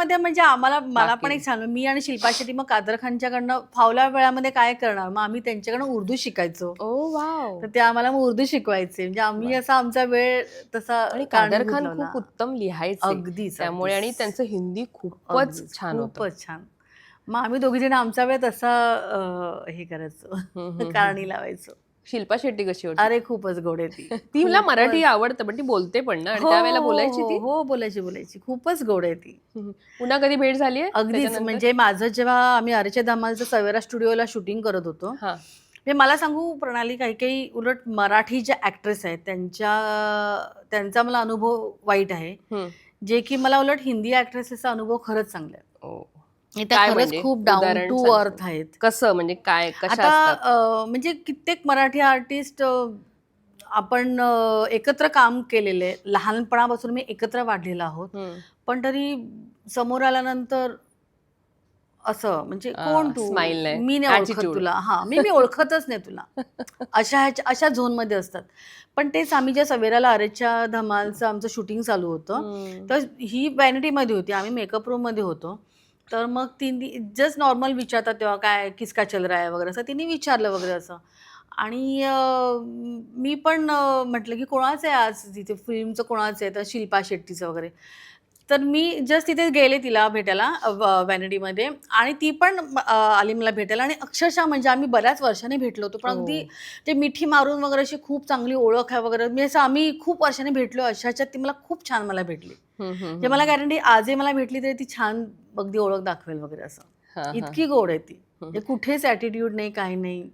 त्याच्यामध्ये म्हणजे मला पण एक सांगू, मी आणि शिल्पा शेट्टी मग कादर खानच्याकडनं फावल्या वेळामध्ये काय करणार, मग आम्ही त्यांच्याकडनं उर्दू शिकायचो. ओ वाव. तर ते आम्हाला मग उर्दू शिकवायचे. म्हणजे आम्ही वा. असा आमचा वेळ तसा आणि कादर कारणीभूत खान लावला. खूप उत्तम लिहायचे अगदीच त्यामुळे, अगदीच आणि त्यांचं हिंदी खूपच अगदीच छान होतं. खूपच छान. मग आम्ही दोघी जण आमचा वेळ तसा हे करायचो, कारणी लावायचो. शिल्पा शेट्टी कशी होती? अरे खूपच गोड आहे ती. ती मला मराठी खूपच. आवडतं, पण ती बोलते पण ना, आणि हो त्यावेळेला हो बोलायची हो ती. हो, बोलायची बोलायची. खूपच गोड आहे ती. पुन्हा कधी भेट झालीये अगदीच. त्याच्यानंतर? म्हणजे माझं जेव्हा आम्ही आरेच्या धमालचं सवेरा स्टुडिओला शूटिंग करत होतो, हा. म्हणजे मला सांगू प्रणाली, काही काही उलट मराठी ज्या ॲक्ट्रेस आहेत त्यांचा मला अनुभव वाईट आहे. जे की मला उलट हिंदी ॲक्ट्रेसेसचा अनुभव खरंच चांगला आहे. ओ. आणि त्या काय खरंच म्हणजे खूप डाऊन उदाहरण टू सांगशील? अर्थ आहेत. कसं म्हणजे काय, कशा आता असतात? म्हणजे कित्येक मराठी आर्टिस्ट आपण एकत्र काम केलेले, लहानपणापासून मी एकत्र वाढलेलो आहोत. पण तरी समोर आल्यानंतर असं म्हणजे कोण तू? स्माइल नाही, मी नाही ओळखत ॲटिट्यूड. तुला. हां, मी ओळखतच नाही तुला. अशा झोनमध्ये असतात. पण तेच आम्ही ज्या सवेराला आरेच्या धमालचं आमचं शूटिंग चालू होतं, तर ही व्हॅनिटीमध्ये होती. आम्ही मेकअप रूममध्ये होतो. तर मग तिने जस्ट नॉर्मल विचारतात तेव्हा, काय किसका चल रहा है वगैरे असं तिने विचारलं वगैरे असं. आणि मी पण म्हटलं की कोणाचं आहे आज तिथे फिल्मचं, कोणाचं आहे? तर शिल्पा शेट्टीचं वगैरे. तर मी जस्ट तिथे गेले तिला भेटायला व्हॅनिटीमध्ये, आणि ती पण आली मला भेटायला, आणि अक्षरशः म्हणजे आम्ही बऱ्याच वर्षांनी भेटलो होतो. पण अगदी ओ. ते मिठी मारून वगैरे अशी खूप चांगली ओळख आहे वगैरे. मी असं आम्ही खूप वर्षांनी भेटलो, अशा ह्याच्यात ती मला खूप छान मला भेटली. म्हणजे मला गॅरंटी आजही मला भेटली तरी ती छान अगदी ओळख दाखवेल वगैरे असं. हा हा. इतकी गोड आहे ती. म्हणजे कुठेच ॲटिट्यूड नाही, काही नाही.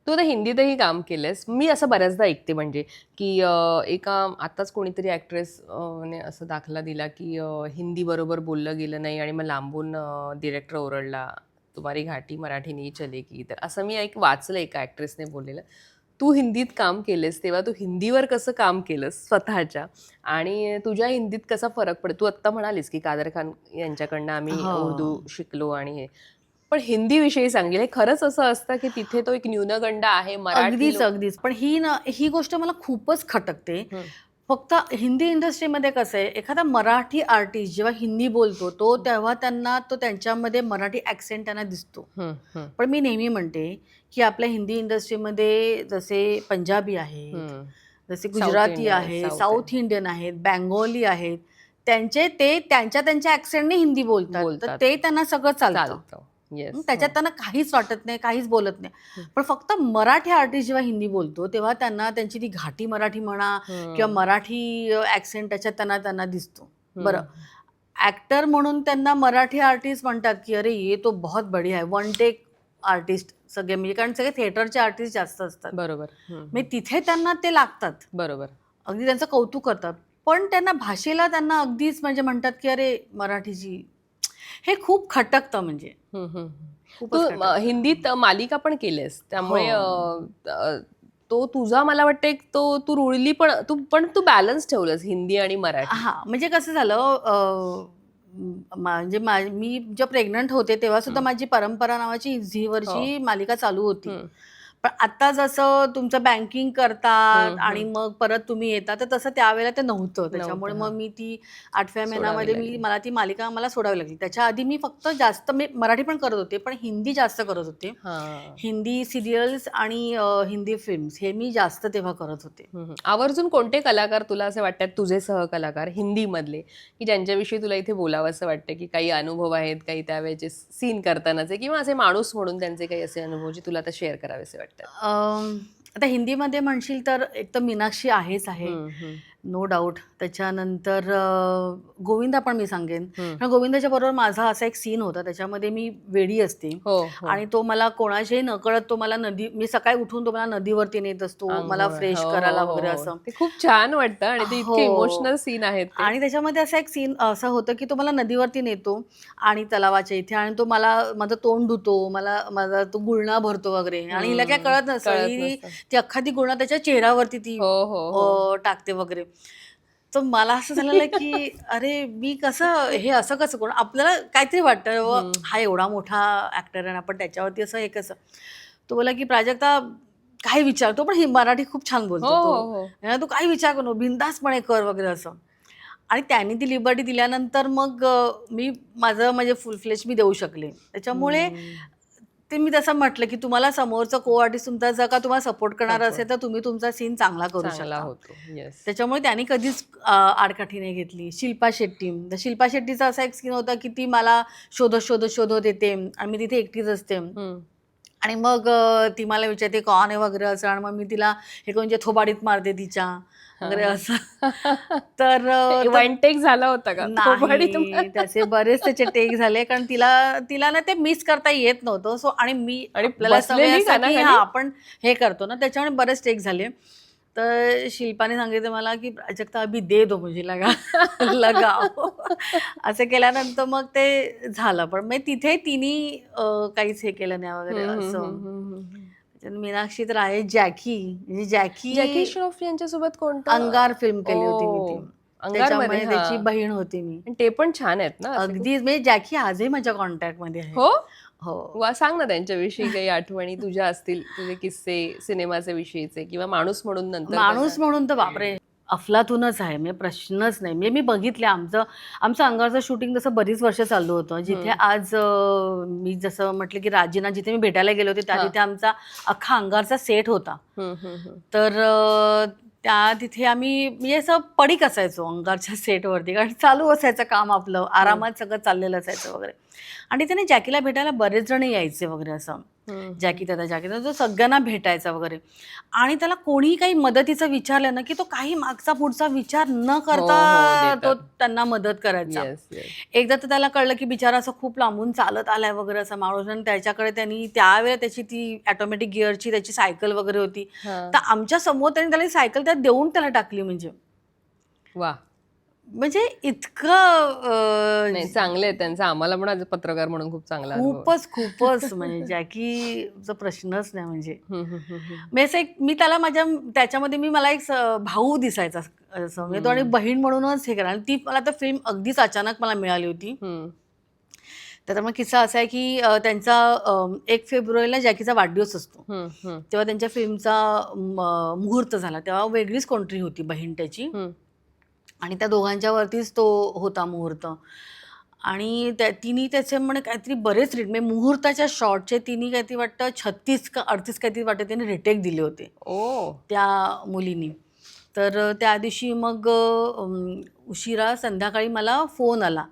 तू आता हिंदीतही काम केलंयस. मी असं बऱ्याचदा ऐकते म्हणजे की एका आताच कोणीतरी ॲक्ट्रेस ने असं दाखला दिला की हिंदी बरोबर बोललं गेलं नाही आणि मग लांबून डिरेक्टर ओरडला, तुम्हारी घाटी मराठी नाही चलेगी. तर असं मी एक वाचलं एका ॲक्ट्रेसने बोललेलं. तू हिंदीत काम केलेस तेव्हा तू हिंदीवर कसं काम केलंस स्वतःच्या, आणि तुझ्या हिंदीत कसा फरक पडतो? तू आत्ता म्हणालीस की कादर खान यांच्याकडनं आम्ही हो. उर्दू शिकलो आणि हे. पण हिंदीविषयी सांगेल, हे खरंच असं असतं की तिथे तो एक न्यूनगंड आहे, मराठी अगदीच, लोक. अगदीच. पण ही गोष्ट मला खूपच खटकते. फक्त हिंदी इंडस्ट्रीमध्ये कसं आहे, एखादा मराठी आर्टिस्ट जेव्हा हिंदी बोलतो, तेव्हा त्यांच्यामध्ये मराठी ॲक्सेंट त्यांना दिसतो. पण मी नेहमी म्हणते, की आपल्या हिंदी इंडस्ट्रीमध्ये जसे पंजाबी आहेत, जसे साऊथ गुजराती इंडियन आहे, आहेत, साऊथ साऊथ इंडियन आहेत, बेंगोली आहेत. ते त्यांच्या ॲक्सेंटने हिंदी बोलतात. तर बोलतात, ते त्यांना सगळं चालतं. चालतं. येस. त्याच्यात त्यांना काहीच वाटत नाही, काहीच बोलत नाही. पण फक्त मराठी आर्टिस्ट जेव्हा हिंदी बोलतो, तेव्हा त्यांना त्यांची ती घाटी मराठी म्हणा किंवा मराठी ॲक्सेंट त्याच्यात त्यांना त्यांना दिसतो. बरं, ॲक्टर म्हणून त्यांना मराठी आर्टिस्ट म्हणतात, की "अरे ये तो बहुत बढ़िया है." वन टेक आर्टिस्ट सगळे, म्हणजे कारण सगळे थिएटरचे आर्टिस्ट जास्त असतात. बरोबर. म्हणजे तिथे त्यांना ते लागतात. बरोबर. अगदी त्यांचं कौतुक करतात. पण त्यांना भाषेला त्यांना अगदीच म्हणजे म्हणतात, की "अरे मराठीची." हे खूप खटकतं म्हणजे. तू खूपच खटकतं. हिंदीत मालिका पण केल्यास हो. त्यामुळे अ, तो तुझा मला वाटतं एक तो तू रुळली, पण तू बॅलन्स ठेवलंस हिंदी आणि मराठी. हां, म्हणजे कसं झालं, म्हणजे मी जेव्हा प्रेग्नंट होते तेव्हा सुद्धा माझी परंपरा नावाची हो. झीवरची मालिका चालू होती. पण आता जसं तुमचं बँकिंग करतात आणि मग परत तुम्ही येता, तर तसं त्यावेळेला ते नव्हतं. त्याच्यामुळे नव्हतं. मग हा. मी ती 8व्या सोडावी महिन्यामध्ये लागली. मला ती मालिका सोडावी लागली. त्याच्या आधी मी फक्त जास्त मी मराठी पण करत होते, पण हिंदी जास्त करत होते. हा. हिंदी सीरियल्स आणि हिंदी फिल्म्स हे मी जास्त तेव्हा करत होते. आवर्जून कोणते कलाकार तुला असे वाटतात तुझे सहकलाकार हिंदीमधले, की ज्यांच्याविषयी तुला इथे बोलावं असं वाटतं, की काही अनुभव आहेत, काही त्यावेळेचे सीन करतानाचे, किंवा असे माणूस म्हणून त्यांचे काही असे अनुभव जे तुला आता शेअर करावेसे वाटतात? आता हिंदीमध्ये म्हणशील तर एक तर मीनाक्षी आहेच आहे, नो डाऊट. त्याच्यानंतर गोविंदा पण मी सांगेन. कारण गोविंदाच्या बरोबर माझा असा एक सीन होता, त्याच्यामध्ये मी वेडी असते हो, हो. आणि तो मला कोणाच्याही नकळत तो मला मी सकाळी उठून तो मला नदीवरती नेत असतो, मला अंघोळ. फ्रेश हो, हो, करायला हो, वगैरे हो. असं. ते खूप छान वाटतं आणि ते इतके इमोशनल हो. सीन आहेत ते. आणि त्याच्यामध्ये असा एक सीन असं होतं, की तो मला नदीवरती नेतो आणि तलावाच्या इथे, आणि तो माझं तोंड धुतो, माझा तो गुळणा भरतो वगैरे, आणि हिला काय कळत नसतं. कळत ही नसतं. ती अख्खा ती गुळणा त्याच्या चेहऱ्यावरती ती हो, हो, हो. टाकते वगैरे. तर मला असं झालेलं, की अरे मी कसं हे असं कसं करू? आपल्याला काहीतरी वाटतं बाबा, हा एवढा मोठा ॲक्टर आहे आणि आपण त्याच्यावरती असं हे कसं? तो बोलला, की "प्राजक्ता काही विचार." तो पण मराठी खूप छान हो, बोलतो तो. हो, हो. "तू काही विचार करू नको, बिनधास्तपणे कर" वगैरे असं. आणि त्यांनी ती लिबर्टी दिल्यानंतर मग मी माझं म्हणजे फुल फ्लेश मी देऊ शकले. त्याच्यामुळे ते मी तसं म्हटलं की तुम्हाला समोरचा को आर्टिस्ट तुमचा जर का तुम्हाला सपोर्ट करणार असेल तर तुम्ही तुमचा सीन चांगला करू चांगला शकता. होतो. येस. त्याच्यामुळे त्यांनी कधीच आडकाठी नाही घेतली. शिल्पा शेट्टी, तर शिल्पा शेट्टीचा असा एक सीन होता की ती मला शोधत शोधत शोधत येते आणि मी तिथे एकटीच असते आणि मग ती मला विचारते कौन आहे वगैरे असं आणि मग मी तिला हे करून जे थोबाडीत मारते तिच्या वगैरे असं. तर वन टेक झाला होता का थोबाडीत नाही, त्याचे बरेच त्याचे टेक झाले कारण तिला तिला ना ते मिस करता येत नव्हतं. सो आणि मी आणि आपल्याला सवय बसलेली असते की गाण्याखाली? हा आपण हे करतो ना, त्याच्यामुळे बरेच टेक झाले. तर शिल्पाने सांगितलं मला की प्राजक्ता अभी दे दो मुझे लगाओ असं केल्यानंतर मग ते झालं. पण मग तिथे तिने काहीच हे केलं नाही वगैरे असं. मीनाक्षी तर आहे जॅकी, म्हणजे जॅकी जॅकी श्रॉफ यांच्यासोबत कोणतं अंगार फिल्म केली होती मी ओ, ती. अंगारमध्ये त्याच्यामुळे त्याची बहीण होती मी. आणि ते पण छान आहेत ना असे खूप? अगदीच म्हणजे जॅकी आजही माझ्या कॉन्टॅक्ट मध्ये आहे. हो हो. वा, सांग ना त्यांच्याविषयी काही आठवणी तुझ्या असतील, तुझे किस्से सिनेमाचे विषयीचे किंवा माणूस म्हणून नंतर माणूस म्हणून तर बापरे अफलातूनच आहे, म्हणजे प्रश्नच नाही. म्हणजे मी बघितले आमचं अंगारचं शूटिंग जसं बरीच वर्ष चालू होतं. जिथे आज मी जसं म्हटलं की राजीना जिथे मी भेटायला गेले होते त्या तिथे आमचा अख्खा अंगारचा सेट होता. तर त्या तिथे आम्ही म्हणजे असं पडीक असायचो अंगारच्या सेटवरती कारण चालू असायचं काम आपलं, आरामात सगळं चाललेलं असायचं वगैरे. आणि तिथे जॅकीला भेटायला बरेच जण यायचे वगैरे असं. जॅकी दादा जो सगळ्यांना भेटायचा वगैरे आणि त्याला कोणीही काही मदतीचं विचारलं ना की तो काही मागचा पुढचा विचार न करता तो त्यांना मदत करायचा. एकदा तर त्याला कळलं की बिचारा असं खूप लांबून चालत आलाय वगैरे असा माणूस आणि त्याच्याकडे त्यांनी त्यावेळेला त्याची ती ऑटोमॅटिक गिअरची त्याची सायकल वगैरे होती. तर आमच्या समोर त्यांनी त्याला सायकल त्यात देऊन त्याला टाकली. वा, म्हणजे इतकं नाही चांगले आहे त्यांचा. आम्हाला पण आज पत्रकार म्हणून खूप चांगला खूपच म्हणजे जॅकीचा प्रश्नच नाही. म्हणजे असं एक मी त्याला त्याच्यामध्ये मला एक भाऊ दिसायचा असं म्हणजे तो आणि बहीण म्हणूनच हे करा. आणि ती मला तर फिल्म अगदीच अचानक मला मिळाली होती. त्याचा मग किस्सा असा आहे की त्यांचा 1 फेब्रुवारीला जॅकीचा वाढदिवस असतो. तेव्हा त्यांच्या फिल्मचा मुहूर्त झाला. तेव्हा वेगळीच कोणतरी होती बहीण त्याची आणि त्या दोघांच्या वरतीच तो होता मुहूर्त. आणि तिने त्याचे म्हणे काहीतरी बरेच म्हणजे मुहूर्ताच्या शॉटचे तिने काहीतरी वाटतं 36 का 38 काहीतरी वाटतं तिने रिटेक दिले होते त्या मुलीनी. तर त्या दिवशी मग उशिरा संध्याकाळी मला फोन आला.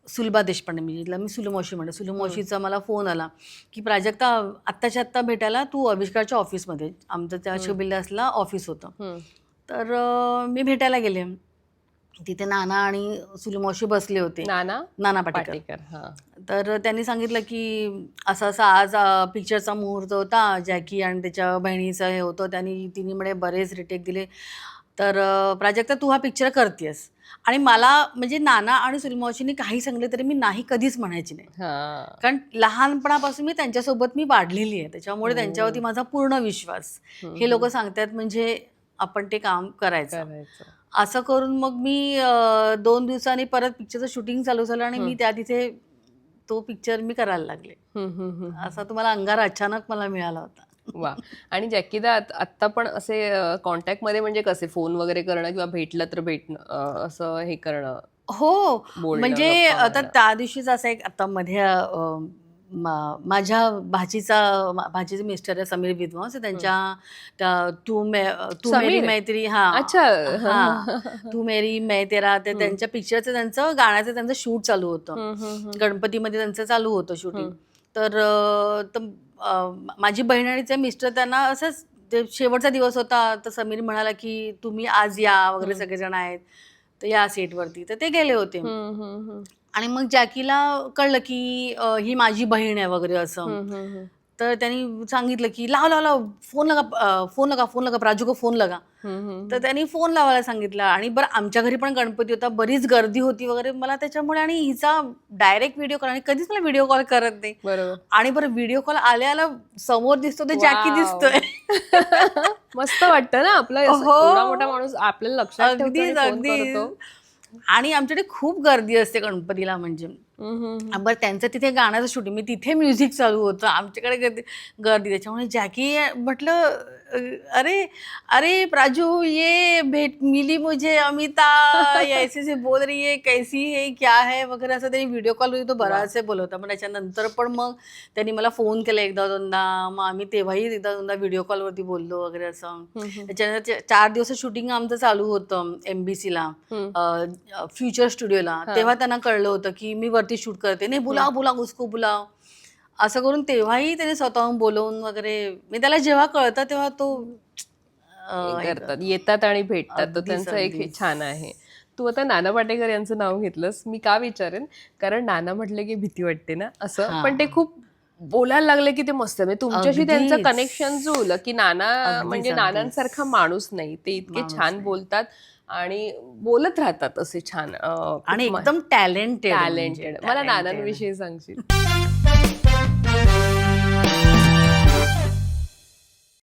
सुलभा देशपांडे मी सुलमावशी म्हणते, सुलमावशीचा मला फोन आला की प्राजक्ता आत्ताच्या आत्ता भेटायला तू आविष्कारच्या ऑफिसमध्ये, आमचं त्या शिवबिल्लासला ऑफिस होतं. तर मी भेटायला गेले. तिथे नाना आणि सुलमावशी बसले होते. नाना पाटेकर. तर त्यांनी सांगितलं की असं असं आज पिक्चरचा मुहूर्त होता, जॅकी आणि त्याच्या बहिणीचं हे होतं, तिने म्हणे बरेच रिटेक दिले. तर प्राजक्ता तू हा पिक्चर करतेस. आणि मला म्हणजे नाना आणि सुलमावशींनी काही सांगले तरी मी नाही कधीच म्हणायची नाही. कारण लहानपणापासून मी त्यांच्यासोबत मी वाढलेली आहे. त्याच्यामुळे त्यांच्यावरती माझा पूर्ण विश्वास. हे लोक सांगतात म्हणजे आपण ते काम करायचं. असं करून मग मी 2 दिवसांनी परत पिक्चरचं शूटिंग चालू झालं आणि मी तिथे तो पिक्चर मी करायला लागले. असा तुम्हाला अंगार अचानक मला मिळाला होता. वा. आणि जॅकीदा आत्ता पण असे कॉन्टॅक्ट मध्ये म्हणजे कसे फोन वगैरे करणं किंवा भेटलं तर भेटणं असं हे करणं? हो, म्हणजे आता त्या दिवशीच असं एक आता मध्ये माझ्या भाचीचे मिस्टर आहे समीर विद्वांस, त्यांच्या तू मेरी मैत्री तू मेरी मै तेरा, त्यांच्या पिक्चरचं त्यांचं गाण्याचं त्यांचं शूट चालू होतं. गणपतीमध्ये त्यांचं चालू होतं शूटिंग. तर माझी बहीण आणि ते मिस्टर त्यांना असंच शेवटचा दिवस होता तर समीर म्हणाला की तुम्ही आज या वगैरे सगळेजण आहेत तर या सेटवरती. तर ते गेले होते. आणि मग जॅकीला कळलं की ही माझी बहीण आहे वगैरे असं. तर त्यांनी सांगितलं की लाव फोन लगा प्राजू को फोन लगा. तर त्यांनी फोन लावायला सांगितलं. आणि बरं आमच्या घरी पण गणपती होता, बरीच गर्दी होती वगैरे. मला त्याच्यामुळे आणि हिचा डायरेक्ट व्हिडिओ कॉल, आणि कधीच मला व्हिडिओ कॉल करत नाही. आणि बरं व्हिडिओ कॉल आल्या समोर दिसतो ते जॅकी दिसतोय. मस्त वाटतं ना आपला एवढा मोठा माणूस आपल्याला लक्षात ठेवतो आणि फोन करतो. आणि आमच्याकडे खूप गर्दी असते गणपतीला. म्हणजे बरं त्यांचं तिथे गाण्याचं शूटिंग, मी तिथे म्युझिक चालू होतं, आमच्याकडे गर्दी. त्याच्यामुळे जॅकी म्हटलं अरे अरे प्राजू ये भेट मिली मुझे अमिता, ये ऐसे से बोल रही है, कैसी है, क्या है वगैरे, असं त्यांनी व्हिडिओ कॉलवरती तो बराचसे बोलवता. पण त्याच्यानंतर पण मग त्यांनी मला फोन केला एकदा दोनदा, मग आम्ही तेव्हाही एकदा दोनदा व्हिडिओ कॉलवरती बोललो वगैरे असं. त्याच्यानंतर 4 दिवस शूटिंग आमचं चालू होतं MBCला, फ्युचर स्टुडिओला. तेव्हा त्यांना कळलं होतं की मी वरती शूट करते, नाही बुलाव बुलाव उसको बुलाव, असं करून तेव्हाही त्याने स्वतःहून बोलवून वगैरे. मी त्याला जेव्हा कळतं तेव्हा तो करतात, येतात आणि भेटतात. तो अगदीच, त्यांचं एक हे अगदीच. छान आहे. तू आता नाना पाटेकर यांचं नाव घेतलंस, मी का विचारेन, कारण नाना म्हटलं की भीती वाटते ना असं, पण ते खूप बोलायला लागले की ते मस्त आहे. म्हणजे तुमच्याशी त्यांचं अगदीच. कनेक्शन जुळलं की नाना अगदीच, म्हणजे अगदीच. नानांसारखा माणूस नाही, ते इतके माणूस छान नाही. बोलतात आणि बोलत राहतात असे छान, आणि एकदम टॅलेंटेड. टॅलेंटेड. मला नानांविषयी सांगशील?